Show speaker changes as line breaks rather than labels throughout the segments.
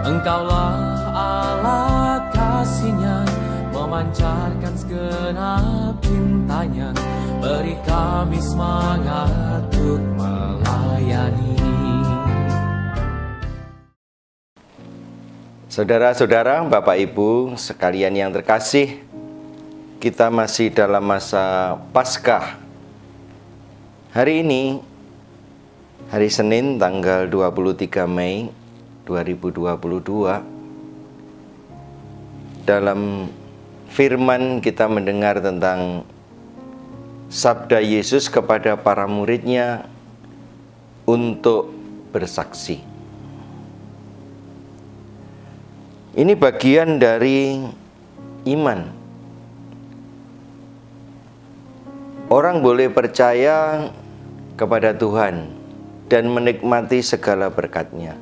Engkaulah alat kasih-Nya, memancarkan segenap cintanya, beri kami semangat untuk melayani.
Saudara-saudara, Bapak Ibu sekalian yang terkasih, kita masih dalam masa Paskah. Hari ini, hari Senin tanggal 23 Mei 2022, dalam firman kita mendengar tentang sabda Yesus kepada para murid-Nya untuk bersaksi. Ini bagian dari iman. Orang boleh percaya kepada Tuhan dan menikmati segala berkat-Nya.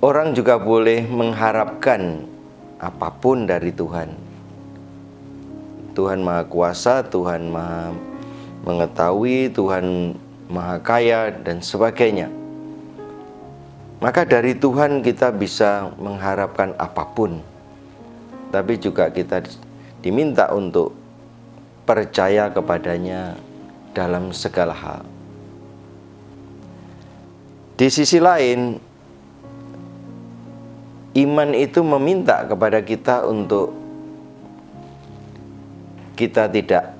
Orang juga boleh mengharapkan apapun dari Tuhan. Tuhan Maha Kuasa, Tuhan Maha Mengetahui, Tuhan Maha Kaya, dan sebagainya. Maka dari Tuhan kita bisa mengharapkan apapun, tapi juga kita diminta untuk percaya kepadanya dalam segala hal. Di sisi lain, iman itu meminta kepada kita untuk kita tidak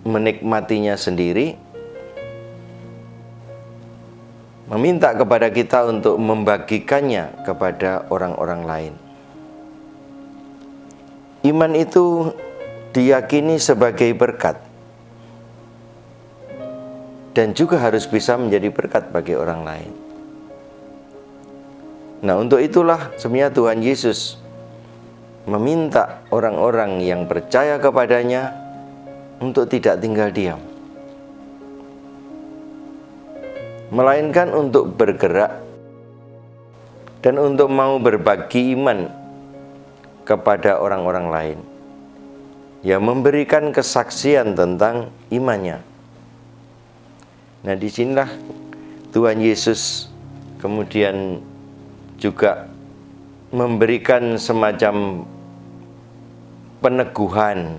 menikmatinya sendiri, meminta kepada kita untuk membagikannya kepada orang-orang lain. Iman itu diyakini sebagai berkat dan juga harus bisa menjadi berkat bagi orang lain. Nah, untuk itulah sebenarnya Tuhan Yesus meminta orang-orang yang percaya kepadanya untuk tidak tinggal diam, melainkan untuk bergerak dan untuk mau berbagi iman kepada orang-orang lain, ya, memberikan kesaksian tentang imannya. Nah, disinilah Tuhan Yesus kemudian juga memberikan semacam peneguhan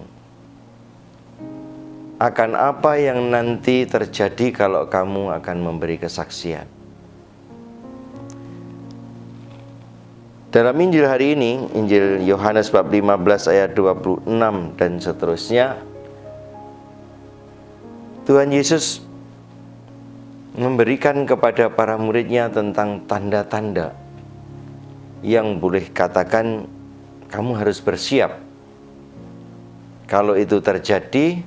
akan apa yang nanti terjadi kalau kamu akan memberi kesaksian. Dalam Injil hari ini, Injil Yohanes bab 15 ayat 26 dan seterusnya, Tuhan Yesus memberikan kepada para murid-Nya tentang tanda-tanda yang boleh katakan kamu harus bersiap. Kalau itu terjadi,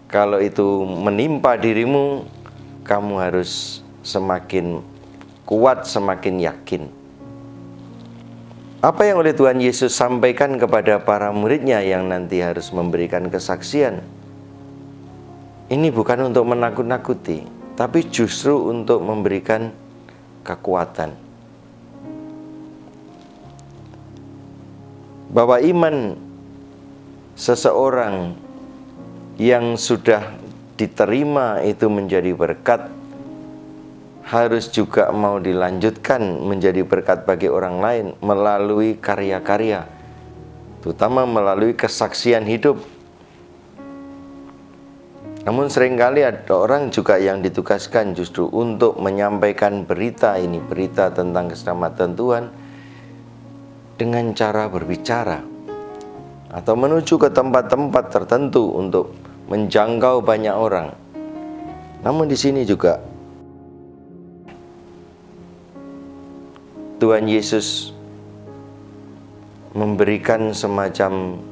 kalau itu menimpa dirimu, kamu harus semakin kuat, semakin yakin. Apa yang oleh Tuhan Yesus sampaikan kepada para murid-Nya yang nanti harus memberikan kesaksian? Ini bukan untuk menakut-nakuti, tapi justru untuk memberikan kekuatan. Bahwa iman seseorang yang sudah diterima itu menjadi berkat, harus juga mau dilanjutkan menjadi berkat bagi orang lain melalui karya-karya, terutama melalui kesaksian hidup. Namun seringkali ada orang juga yang ditugaskan justru untuk menyampaikan berita ini, berita tentang keselamatan Tuhan, dengan cara berbicara atau menuju ke tempat-tempat tertentu untuk menjangkau banyak orang. Namun di sini juga Tuhan Yesus memberikan semacam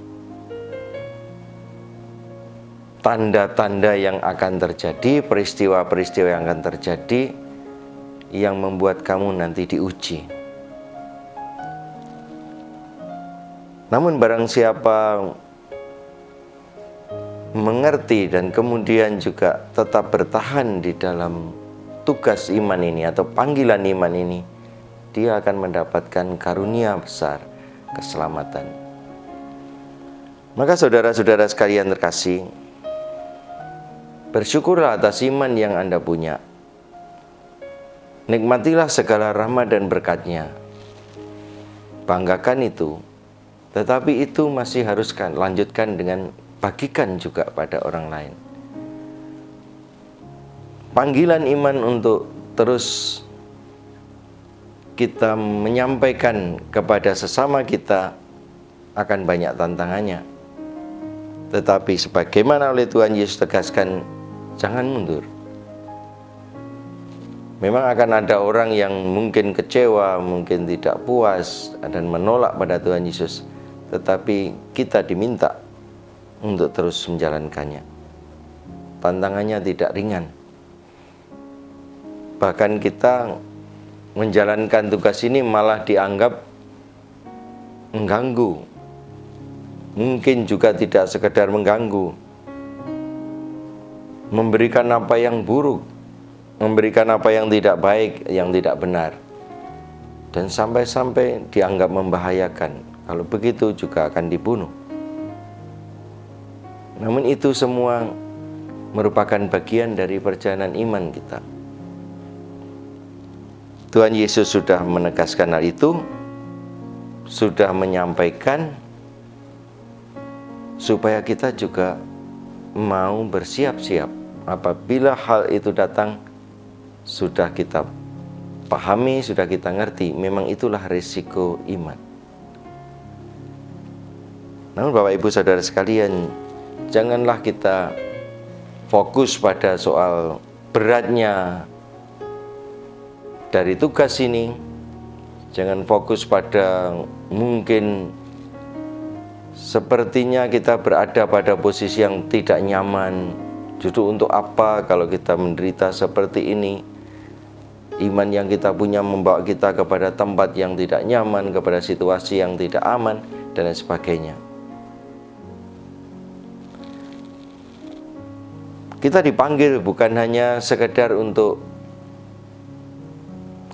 tanda-tanda yang akan terjadi, peristiwa-peristiwa yang akan terjadi, yang membuat kamu nanti diuji. Namun barang siapa mengerti dan kemudian juga tetap bertahan di dalam tugas iman ini atau panggilan iman ini, dia akan mendapatkan karunia besar, keselamatan. Maka saudara-saudara sekalian terkasih, bersyukurlah atas iman yang Anda punya. Nikmatilah segala rahmat dan berkat-Nya. Banggakan itu, tetapi itu masih harus lanjutkan dengan bagikan juga pada orang lain. Panggilan iman untuk terus kita menyampaikan kepada sesama kita akan banyak tantangannya. Tetapi sebagaimana oleh Tuhan Yesus tegaskan, jangan mundur. Memang akan ada orang yang mungkin kecewa, mungkin tidak puas dan menolak pada Tuhan Yesus. Tetapi kita diminta untuk terus menjalankannya. Tantangannya tidak ringan. Bahkan kita menjalankan tugas ini malah dianggap mengganggu. Mungkin juga tidak sekedar mengganggu, memberikan apa yang buruk, memberikan apa yang tidak baik, yang tidak benar, dan sampai-sampai dianggap membahayakan. Kalau begitu juga akan dibunuh. Namun itu semua merupakan bagian dari perjalanan iman kita. Tuhan Yesus sudah menegaskan hal itu, sudah menyampaikan, supaya kita juga mau bersiap-siap. Apabila hal itu datang, sudah kita pahami, sudah kita ngerti, memang itulah risiko iman. Namun Bapak Ibu Saudara sekalian, janganlah kita fokus pada soal beratnya dari tugas ini. Jangan fokus pada mungkin sepertinya kita berada pada posisi yang tidak nyaman. Justru untuk apa kalau kita menderita seperti ini? Iman yang kita punya membawa kita kepada tempat yang tidak nyaman, kepada situasi yang tidak aman, dan lain sebagainya. Kita dipanggil bukan hanya sekedar untuk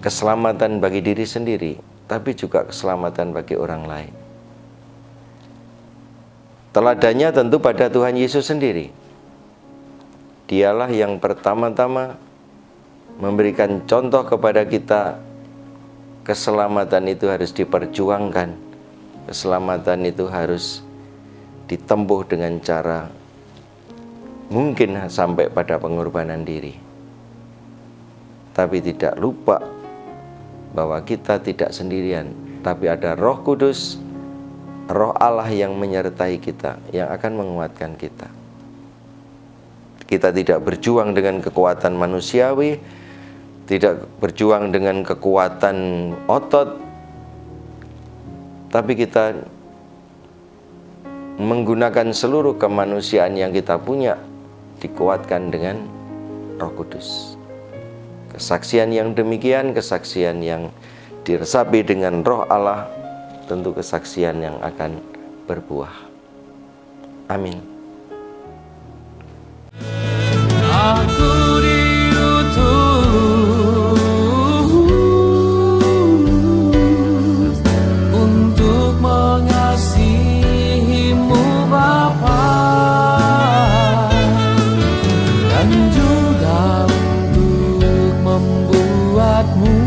keselamatan bagi diri sendiri, tapi juga keselamatan bagi orang lain. Teladannya tentu pada Tuhan Yesus sendiri. Dialah yang pertama-tama memberikan contoh kepada kita. Keselamatan itu harus diperjuangkan. Keselamatan itu harus ditempuh dengan cara mungkin sampai pada pengorbanan diri. Tapi tidak lupa bahwa kita tidak sendirian, tapi ada Roh Kudus, Roh Allah yang menyertai kita, yang akan menguatkan kita. Kita tidak berjuang dengan kekuatan manusiawi, tidak berjuang dengan kekuatan otot, tapi kita menggunakan seluruh kemanusiaan yang kita punya, dikuatkan dengan Roh Kudus. Kesaksian yang demikian, kesaksian yang diresapi dengan Roh Allah, tentu kesaksian yang akan berbuah. Amin.
Aku diutus untuk mengasihimu Bapa, dan juga untuk membuatmu